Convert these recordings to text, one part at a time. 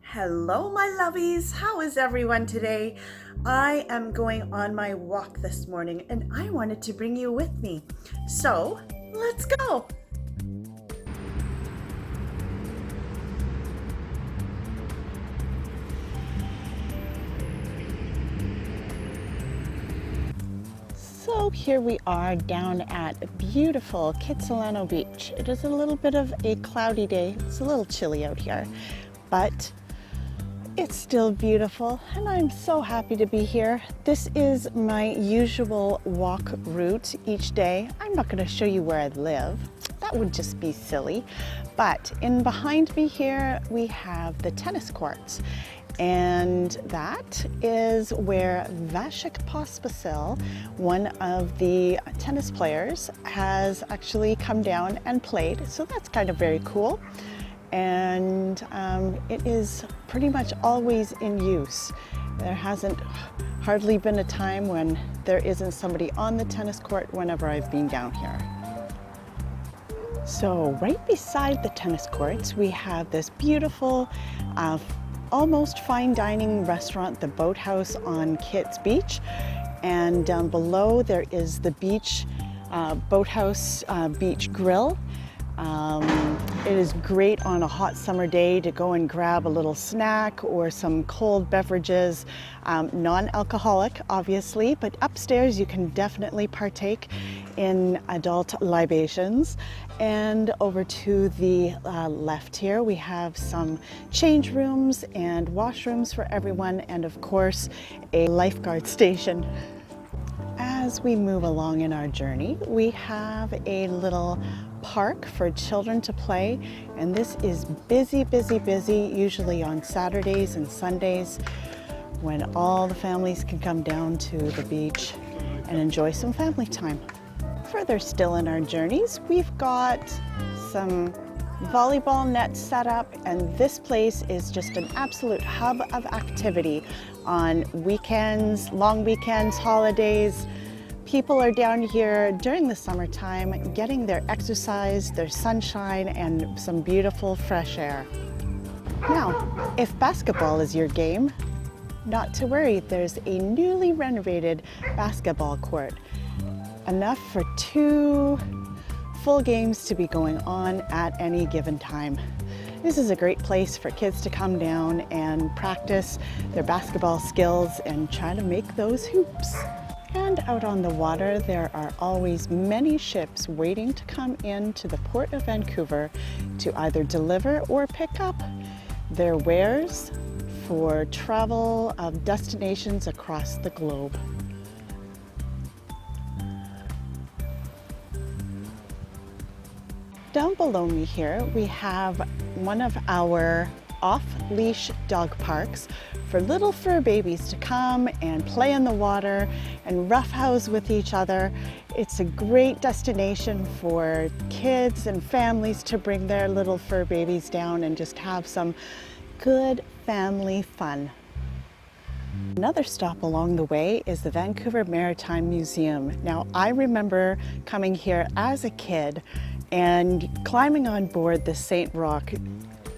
Hello, my lovies. How is everyone today? I am going on my walk this morning and I wanted to bring you with me. So let's go. So here we are down at beautiful Kitsilano Beach. It is a little bit of a cloudy day. It's a little chilly out here, but it's still beautiful and I'm so happy to be here. This is my usual walk route each day. I'm not going to show you where I live. That would just be silly. But in behind me here we have the tennis courts. And that is where Vasek Pospisil, one of the tennis players, has actually come down and played. So that's kind of very cool. And it is pretty much always in use. There hasn't hardly been a time when there isn't somebody on the tennis court whenever I've been down here. So right beside the tennis courts, we have this beautiful, almost fine dining restaurant, the Boathouse on Kitts Beach. And down below there is the beach, Boathouse Beach Grill. It is great on a hot summer day to go and grab a little snack or some cold beverages, non-alcoholic obviously, but upstairs you can definitely partake in adult libations. And over to the left here we have some change rooms and washrooms for everyone, and of course a lifeguard station. As we move along in our journey, we have a little park for children to play, and this is busy, usually on Saturdays and Sundays when all the families can come down to the beach and enjoy some family time. Further still in our journeys, we've got some volleyball nets set up, and this place is just an absolute hub of activity on weekends, long weekends, holidays. People are down here during the summertime getting their exercise, their sunshine, and some beautiful fresh air. Now, if basketball is your game, not to worry, there's a newly renovated basketball court. Enough for 2 full games to be going on at any given time. This is a great place for kids to come down and practice their basketball skills and try to make those hoops. And out on the water, there are always many ships waiting to come into the Port of Vancouver to either deliver or pick up their wares for travel of destinations across the globe. Down below me here, we have one of our off-leash dog parks for little fur babies to come and play in the water and roughhouse with each other. It's a great destination for kids and families to bring their little fur babies down and just have some good family fun. Another stop along the way is the Vancouver Maritime Museum. Now, I remember coming here as a kid and climbing on board the St. Roch.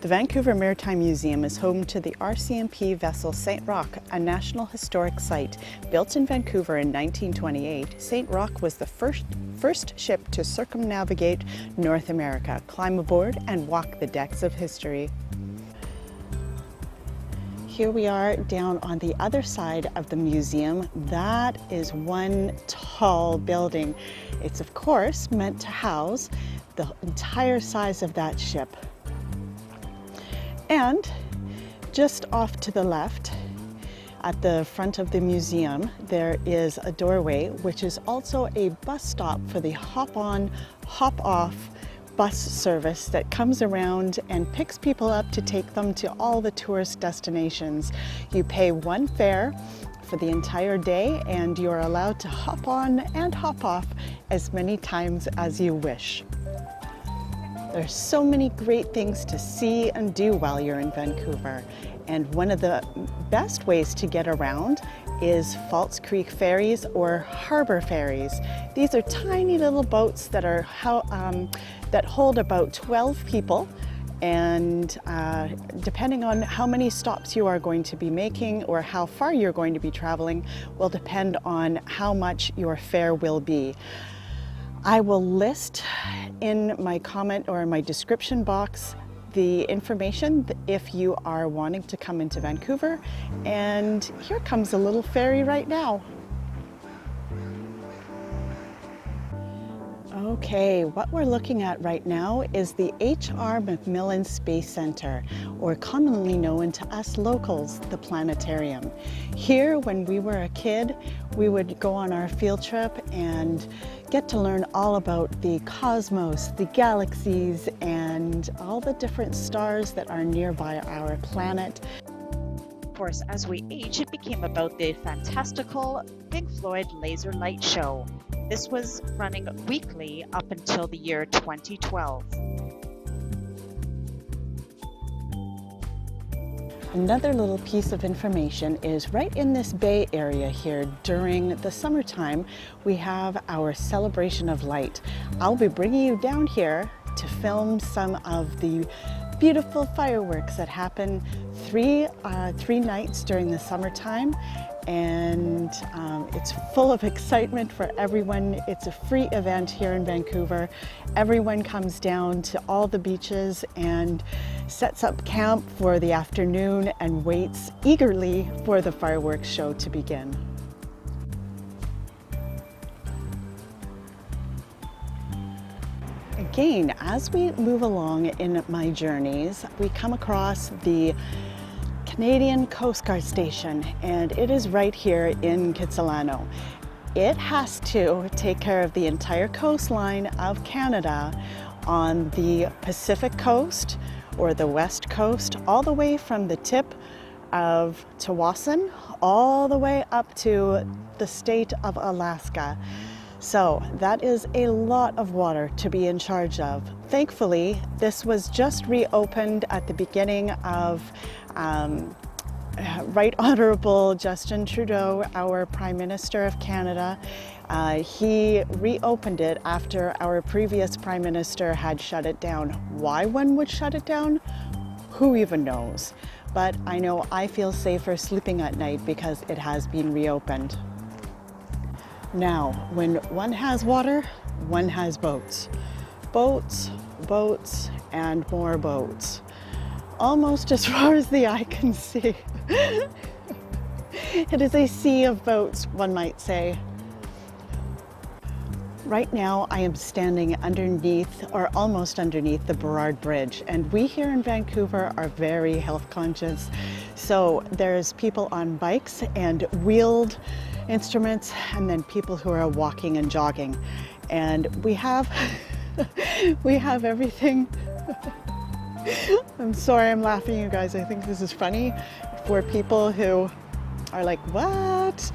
The Vancouver Maritime Museum is home to the RCMP vessel St. Roch, a National Historic Site. Built in Vancouver in 1928, St. Roch was the first ship to circumnavigate North America, climb aboard, and walk the decks of history. Here we are down on the other side of the museum. That is one tall building. It's of course meant to house the entire size of that ship. And just off to the left, at the front of the museum, there is a doorway, which is also a bus stop for the hop-on, hop-off bus service that comes around and picks people up to take them to all the tourist destinations. You pay one fare for the entire day and you're allowed to hop on and hop off as many times as you wish. There's so many great things to see and do while you're in Vancouver, and one of the best ways to get around is False Creek Ferries or harbor ferries. These are tiny little boats that hold about 12 people, and depending on how many stops you are going to be making or how far you're going to be traveling will depend on how much your fare will be. I will list in my comment or in my description box the information if you are wanting to come into Vancouver, and here comes a little ferry right now. Okay, what we're looking at right now is the H.R. McMillan Space Center, or commonly known to us locals, the Planetarium. Here, when we were a kid, we would go on our field trip and get to learn all about the cosmos, the galaxies, and all the different stars that are nearby our planet. Of course, as we age, it became about the fantastical Pink Floyd laser light show. This was running weekly up until the year 2012. Another little piece of information is right in this bay area here during the summertime, we have our celebration of light. I'll be bringing you down here to film some of the beautiful fireworks that happen three nights during the summertime, and it's full of excitement for everyone. It's a free event here in Vancouver. Everyone comes down to all the beaches and sets up camp for the afternoon and waits eagerly for the fireworks show to begin. Again, as we move along in my journeys, we come across the Canadian Coast Guard Station, and it is right here in Kitsilano. It has to take care of the entire coastline of Canada on the Pacific coast or the west coast, all the way from the tip of Tawasin all the way up to the state of Alaska. So that is a lot of water to be in charge of. Thankfully, this was just reopened at the beginning of Right Honorable Justin Trudeau, our Prime Minister of Canada. He reopened it after our previous Prime Minister had shut it down. Why one would shut it down? Who even knows? But I know I feel safer sleeping at night because it has been reopened. Now, when one has water, one has boats. Boats, boats, and more boats. Almost as far as the eye can see. It is a sea of boats, one might say. Right now, I am standing underneath, or almost underneath, the Burrard Bridge, and we here in Vancouver are very health conscious. So there's people on bikes and wheeled instruments, and then people who are walking and jogging. And we have everything. I'm sorry I'm laughing, you guys. I think this is funny for people who are like, what?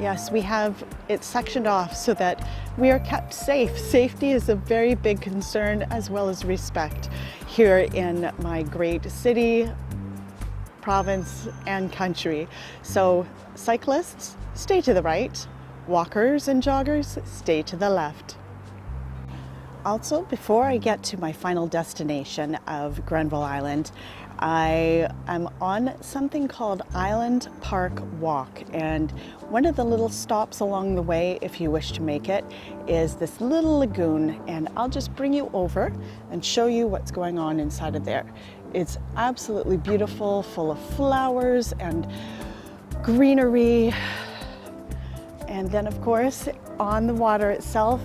Yes, we have it sectioned off so that we are kept safe. Safety is a very big concern, as well as respect here in my great city, province, and country. So cyclists, stay to the right. Walkers and joggers, stay to the left. Also, before I get to my final destination of Granville Island, I am on something called Island Park Walk, and one of the little stops along the way, if you wish to make it, is this little lagoon, and I'll just bring you over and show you what's going on inside of there. It's absolutely beautiful, full of flowers and greenery, and then of course on the water itself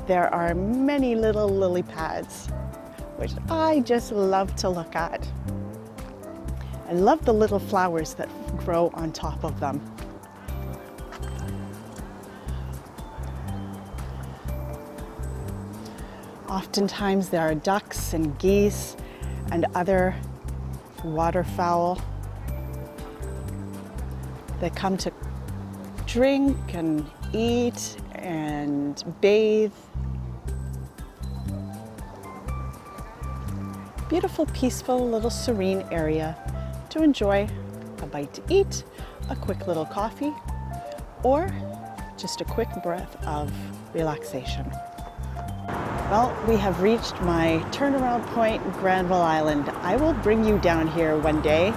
there are many little lily pads, which I just love to look at. I love the little flowers that grow on top of them. Oftentimes there are ducks and geese and other waterfowl that come to drink and eat and bathe. Beautiful, peaceful, little serene area to enjoy a bite to eat, a quick little coffee, or just a quick breath of relaxation. Well, we have reached my turnaround point, Granville Island. I will bring you down here one day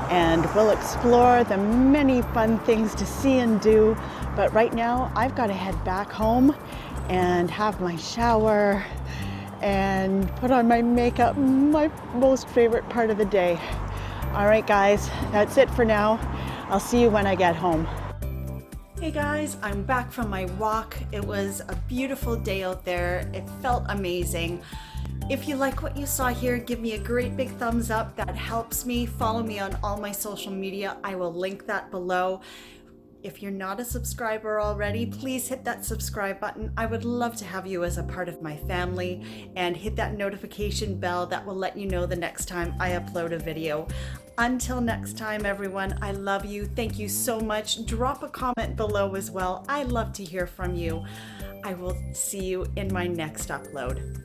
and we'll explore the many fun things to see and do. But right now, I've got to head back home and have my shower and put on my makeup, my most favorite part of the day. All right, guys, that's it for now. I'll see you when I get home. Hey guys, I'm back from my walk. It was a beautiful day out there. It felt amazing. If you like what you saw here, give me a great big thumbs up. That helps me. Follow me on all my social media. I will link that below. If you're not a subscriber already, please hit that subscribe button. I would love to have you as a part of my family, and hit that notification bell that will let you know the next time I upload a video. Until next time, everyone, I love you. Thank you so much. Drop a comment below as well. I love to hear from you. I will see you in my next upload.